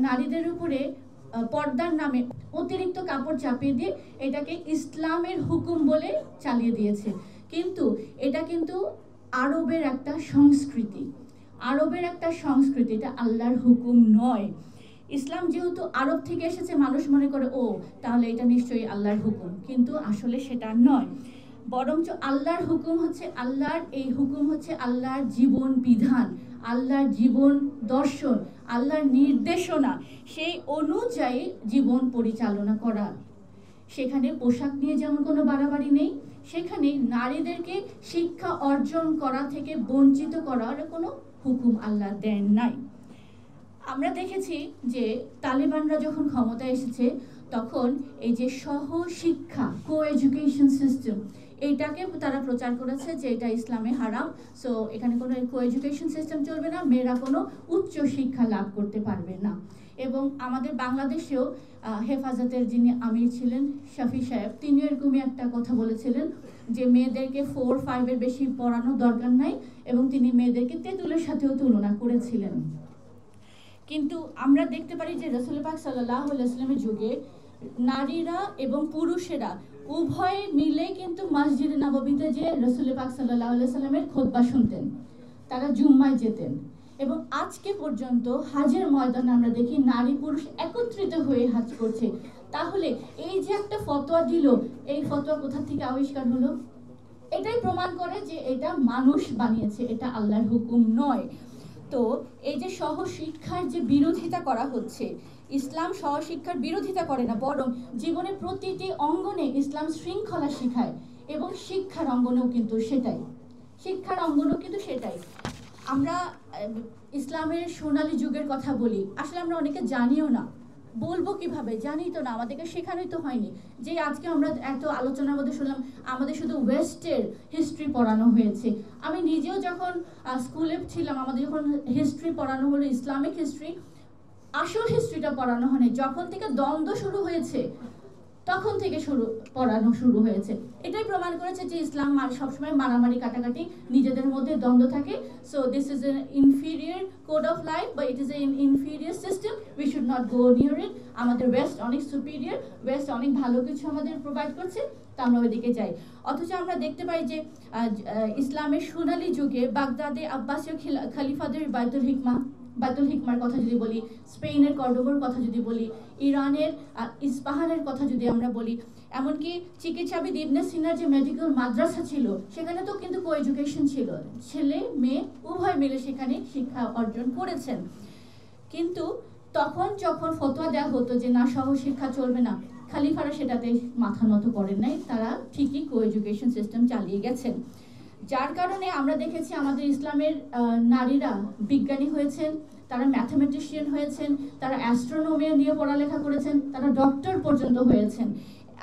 নারীদের উপরে পর্দার নামে অতিরিক্ত কাপড় চাপিয়ে দিয়ে এটাকে ইসলামের হুকুম বলে চালিয়ে দিয়েছে। কিন্তু এটা কিন্তু আরবের একটা সংস্কৃতি, এটা আল্লাহর হুকুম নয়। ইসলাম যেহেতু আরব থেকে এসেছে, মানুষ মনে করে ও তাহলে এটা নিশ্চয়ই আল্লাহর হুকুম, কিন্তু আসলে সেটা নয়। বরঞ্চ আল্লাহর হুকুম হচ্ছে, এই হুকুম হচ্ছে আল্লাহর জীবন বিধান, আল্লাহর জীবন দর্শন, আল্লাহর নির্দেশনা, সেই অনুযায়ী জীবন পরিচালনা করা। সেখানে পোশাক নিয়ে যেমন কোনো বাড়াবাড়ি নেই, সেখানে নারীদেরকে শিক্ষা অর্জন করা থেকে বঞ্চিত করার কোনো হুকুম আল্লাহ দেন নাই। আমরা দেখেছি যে তালেবানরা যখন ক্ষমতায় এসেছে তখন এই যে সহশিক্ষা, কো এডুকেশন সিস্টেম, এইটাকে তারা প্রচার করেছে যে এটা ইসলামে হারাম, সো এখানে কোনো কো এডুকেশন সিস্টেম চলবে না, মেয়েরা কোনো উচ্চ শিক্ষা লাভ করতে পারবে না। এবং আমাদের বাংলাদেশেও হেফাজতের যিনি আমির ছিলেন শফি সাহেব, তিনি এরকমই একটা কথা বলেছিলেন যে মেয়েদেরকে 4-5 বেশি পড়ানোর দরকার নাই, এবং তিনি মেয়েদেরকে তেঁতুলের সাথেও তুলনা করেছিলেন। কিন্তু আমরা দেখতে পারি যে রাসূল পাক সাল্লাল্লাহু আলাইহি ওয়াসাল্লামের যুগে নারীরা এবং পুরুষেরা উভয়ে মিলে কিন্তু মসজিদে নববীতে যে রাসূল পাক সাল্লাল্লাহু আলাইহি ওয়াসাল্লামের খুতবা শুনতেন, তারা জুম্মায় যেতেন। এবং আজকে পর্যন্ত হাজের ময়দানে আমরা দেখি নারী পুরুষ একত্রিত হয়ে হাজ করছে। তাহলে এই যে একটা ফতোয়া দিল, এই ফতোয়া কোথা থেকে আবিষ্কার হলো? এটাই প্রমাণ করে যে এটা মানুষ বানিয়েছে, এটা আল্লাহর হুকুম নয়। তো এই যে সহশিক্ষার যে বিরোধিতা করা হচ্ছে, ইসলাম সহশিক্ষার বিরোধিতা করে না, বরং জীবনের প্রতিটি অঙ্গনে ইসলাম শৃঙ্খলা শেখায়, এবং শিক্ষার অঙ্গনেও কিন্তু সেটাই। আমরা ইসলামের সোনালী যুগের কথা বলি, আসলে আমরা অনেকে জানিও না, বলবো কিভাবে, জানি তো না, আমাদেরকে শেখানোই তো হয়নি। যে আজকে আমরা এত আলোচনার মধ্যে শুনলাম আমাদের শুধু ওয়েস্টের হিস্ট্রি পড়ানো হয়েছে। আমি নিজেও যখন স্কুলে ছিলাম, আমাদের যখন হিস্ট্রি পড়ানো হলো, ইসলামিক হিস্ট্রি, আসল হিস্ট্রিটা পড়ানো হয়নি। যখন থেকে দ্বন্দ্ব শুরু হয়েছে তখন থেকে পড়ানো শুরু হয়েছে। এটাই প্রমাণ করেছে যে ইসলাম সবসময় মারামারি কাটাকাটি, নিজেদের মধ্যে দ্বন্দ্ব থাকে। So this is an inferior code of life, বা it is an inferior system, we should not go near it. আমাদের ওয়েস্ট অনেক সুপিরিয়র, ওয়েস্ট অনেক ভালো কিছু আমাদের প্রোভাইড করছে, তা আমরা ওইদিকে যাই। অথচ আমরা দেখতে পাই যে ইসলামের সোনালী যুগে বাগদাদে আব্বাসীয় খলিফাদের বাইতুল হিকমার কথা যদি বলি, স্পেনের কর্ডোবার কথা যদি বলি, ইরানের ইস্পাহানের কথা যদি আমরা বলি, এমনকি চিকিৎসাবিদ ইবনে সিনার যে মেডিকেল মাদ্রাসা ছিল, সেখানে তো কিন্তু কো এডুকেশন ছিল, ছেলে মেয়ে উভয় মিলে সেখানে শিক্ষা অর্জন করেছেন। কিন্তু তখন যখন ফতোয়া দেওয়া হতো যে না, সহশিক্ষা চলবে না, খলিফারা সেটাতে মাথা নত করেন নাই, তারা ঠিকই কো এডুকেশন সিস্টেম চালিয়ে গেছেন। যার কারণে আমরা দেখেছি আমাদের ইসলামের নারীরা বিজ্ঞানী হয়েছেন, তারা ম্যাথামেটিশিয়ান হয়েছেন, তারা অ্যাস্ট্রোনমি নিয়ে পড়ালেখা করেছেন, তারা ডক্টর পর্যন্ত হয়েছেন।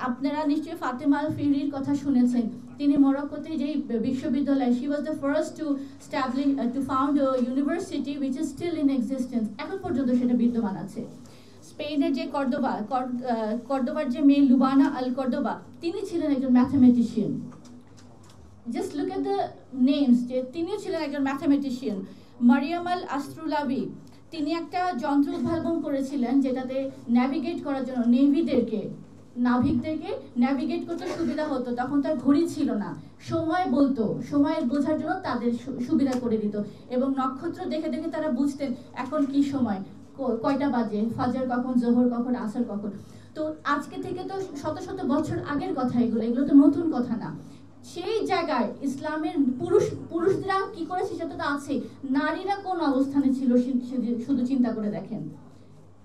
আপনারা নিশ্চয়ই ফাতেমা আল ফিরির কথা শুনেছেন, তিনি মরক্কোতে যেই বিশ্ববিদ্যালয়, she was the first two found a university which is still in existence, এখন পর্যন্ত সেটা বিদ্যমান আছে। স্পেনের যে কর্দোবার যে মেয়ে লুবানা আল কর্দোবা, তিনি ছিলেন একজন mathematician. Just look at the names, যে তিনিও ছিলেন একজন ম্যাথামেটিশিয়ান। মারিয়াম আল আস্ট্রুলাবি, তিনি একটা যন্ত্র উদ্ভাবন করেছিলেন যেটাতে ন্যাভিগেট করার জন্য নাবিকদেরকে ন্যাভিগেট করতে সুবিধা হতো। তখন তার ঘড়ি ছিল না, সময় বোঝার জন্য তাদের সুবিধা করে দিত, এবং নক্ষত্র দেখে দেখে তারা বুঝতেন এখন কি সময়, কয়টা বাজে, ফাজর কখন, জোহর কখন, আসর কখন। তো আজকে থেকে তো শত শত বছর আগের কথা, এগুলো তো নতুন কথা না। সেই জায়গায় ইসলামের পুরুষরা কি করেছে সেটা তো আছে, নারীরা কোন অবস্থানে ছিল শুধু চিন্তা করে দেখেন,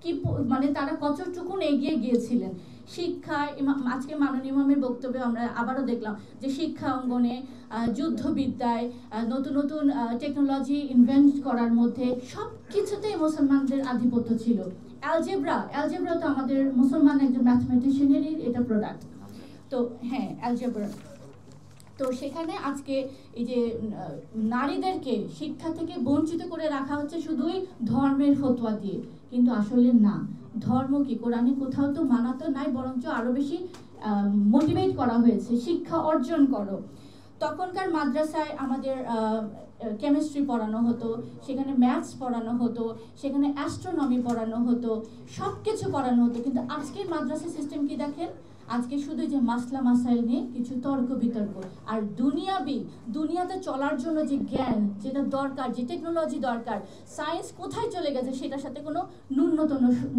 কি মানে তারা কতটুকুন এগিয়ে গিয়েছিলেন শিক্ষায়। আজকে মাননীয় ইমামের বক্তব্যে আমরা আবারও দেখলাম যে শিক্ষা অঙ্গনে, যুদ্ধবিদ্যায়, নতুন নতুন টেকনোলজি ইনভেন্ট করার মধ্যে সব কিছুতেই মুসলমানদের আধিপত্য ছিল। অ্যালজেব্রা তো আমাদের মুসলমান একজন ম্যাথমেটিশিয়ানেরই এটা প্রোডাক্ট। তো হ্যাঁ, অ্যালজেব্রা। তো সেখানে আজকে এই যে নারীদেরকে শিক্ষা থেকে বঞ্চিত করে রাখা হচ্ছে শুধুই ধর্মের ফতোয়া দিয়ে, কিন্তু আসলে না, ধর্ম কি কোরআনে কোথাও তো মানা তো নাই, বরঞ্চ আরো বেশি মোটিভেট করা হয়েছে, শিক্ষা অর্জন করো। তখনকার মাদ্রাসায় আমাদের কেমিস্ট্রি পড়ানো হতো, সেখানে ম্যাথস পড়ানো হতো, সেখানে অ্যাস্ট্রোনমি পড়ানো হতো, সব কিছু পড়ানো হতো। কিন্তু আজকের মাদ্রাসা সিস্টেম কি দেখেন, আজকে শুধু যে মাসলা মাসাইল নিয়ে কিছু তর্ক বিতর্ক, আর দুনিয়াতে চলার জন্য যে জ্ঞান যেটা দরকার, যে টেকনোলজি দরকার, সায়েন্স কোথায় চলে গেছে সেটার সাথে কোনো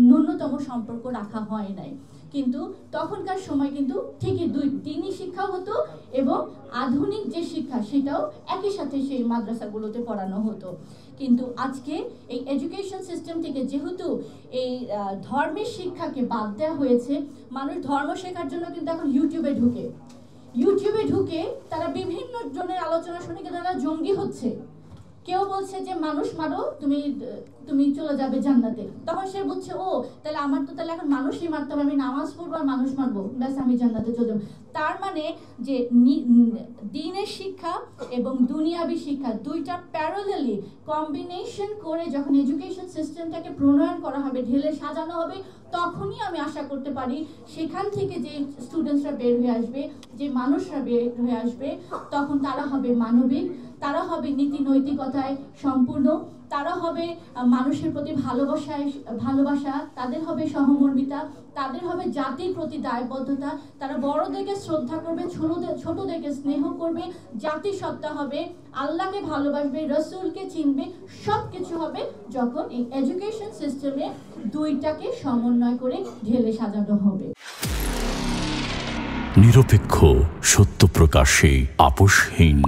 ন্যূনতম সম্পর্ক রাখা হয় নাই। কিন্তু তখনকার সময় কিন্তু ঠিকই দিনী শিক্ষা হতো এবং আধুনিক যে শিক্ষা সেটাও একই সাথে সেই মাদ্রাসাগুলোতে পড়ানো হতো। কিন্তু আজকে এই এডুকেশন সিস্টেম থেকে যেহেতু এই ধর্মের শিক্ষাকে বাদ দেওয়া হয়েছে, মানুষ ধর্ম শেখার জন্য কিন্তু এখন ইউটিউবে ঢুকে তারা বিভিন্ন জনের আলোচনা শুনে কিন্তু তারা জঙ্গি হচ্ছে। কেউ বলছে যে মানুষ মারো, তুমি চলে যাবে জান্নাতে। তখন সে বুঝছে, ও তাহলে আমার তো তাহলে এখন মানুষই মারতে হবে, আমি নামাজ পড়বো আর মানুষ মারবো, ব্যাস আমি জান্নাতে চলে যাবো। তার মানে যে দ্বীনের শিক্ষা এবং দুনিয়াবি শিক্ষা দুইটা প্যারালালি কম্বিনেশন করে যখন এডুকেশন সিস্টেমটাকে প্রণয়ন করা হবে, ঢেলে সাজানো হবে, তখনই আমি আশা করতে পারি সেখান থেকে যে স্টুডেন্টসরা বের হয়ে আসবে, যে মানুষরা বের হয়ে আসবে, তখন তারা হবে মানবিক, তারা হবে নীতি নৈতিকতায় সম্পূর্ণ, তারা হবে মানুষের প্রতি ভালোবাসা, তাদের হবে সহমর্মিতা, তাদের হবে জাতির প্রতি দায়বদ্ধতা, তারা বড়দেরকে শ্রদ্ধা করবে, ছোটদেরকে স্নেহ করবে, জাতিসত্তা হবে, আল্লাহকে ভালোবাসবে, রসুলকে চিনবে। সব কিছু হবে যখন এই এডুকেশন সিস্টেমে দুইটাকে সমন্বয় করে ঢেলে সাজানো হবে। নিরপেক্ষ, সত্য প্রকাশে আপোষহীন।